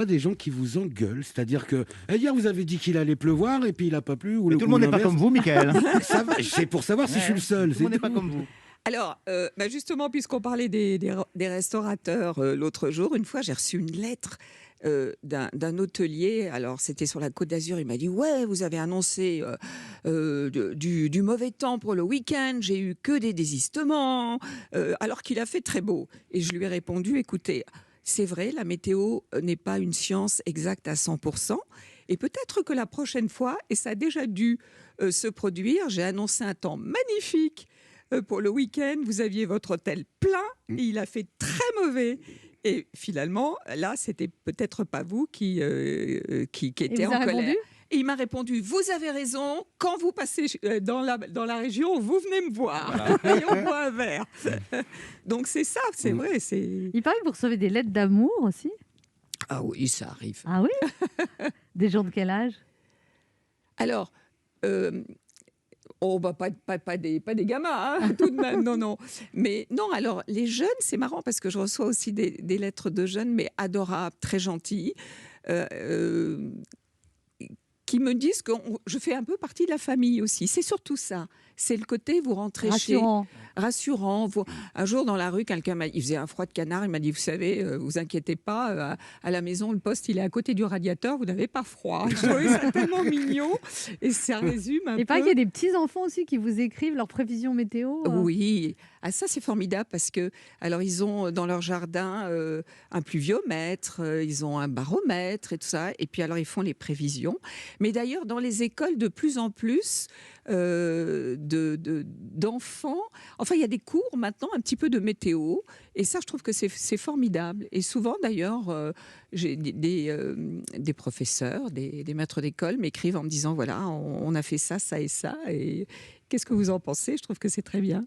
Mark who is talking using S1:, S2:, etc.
S1: pas des gens qui vous engueulent, c'est-à-dire que hier vous avez dit qu'il allait pleuvoir et puis il n'a pas plu
S2: Mais tout le monde n'est pas comme vous, Michael.
S1: C'est pour savoir si je suis le seul.
S2: Tout le monde n'est pas comme vous.
S3: Alors, justement, puisqu'on parlait des restaurateurs l'autre jour, une fois, j'ai reçu une lettre d'un hôtelier. Alors, c'était sur la Côte d'Azur. Il m'a dit: ouais, vous avez annoncé du mauvais temps pour le week-end. J'ai eu que des désistements, alors qu'il a fait très beau. Et je lui ai répondu: écoutez, c'est vrai, la météo n'est pas une science exacte à 100%. Et peut-être que la prochaine fois, et ça a déjà dû se produire, j'ai annoncé un temps magnifique pour le week-end, vous aviez votre hôtel plein et il a fait très mauvais. Et finalement, là, c'était peut-être pas vous qui était en colère.
S4: Répondu
S3: Et il m'a répondu: vous avez raison, quand vous passez dans la région, vous venez me voir. Voilà. Et on boit un verre. Donc c'est ça, c'est vrai.
S4: Il paraît que vous recevez des lettres d'amour aussi.
S3: Ah oui, ça arrive.
S4: Ah oui. Des gens de quel âge?
S3: Alors, pas des gamins, hein, tout de même, non. Mais non, alors, les jeunes, c'est marrant parce que je reçois aussi des lettres de jeunes, mais adorables, très gentils, qui me disent que je fais un peu partie de la famille aussi. C'est surtout ça. C'est le côté, vous rentrez rassurant. Un jour, dans la rue, il faisait un froid de canard, il m'a dit: vous savez, vous inquiétez pas, à la maison, le poste, il est à côté du radiateur, vous n'avez pas froid. Je trouvais ça tellement mignon, et ça résume un peu.
S4: Il paraît qu'il y a des petits-enfants aussi qui vous écrivent leurs prévisions météo.
S3: Oui, ça c'est formidable parce que, alors, ils ont dans leur jardin un pluviomètre, ils ont un baromètre et tout ça, et puis alors ils font les prévisions. Mais d'ailleurs, dans les écoles, de plus en plus d'enfants, enfin, il y a des cours maintenant un petit peu de météo, et ça, je trouve que c'est formidable. Et souvent, d'ailleurs, j'ai des professeurs, des maîtres d'école m'écrivent en me disant: voilà, on a fait ça, ça et ça, et qu'est-ce que vous en pensez? Je trouve que c'est très bien.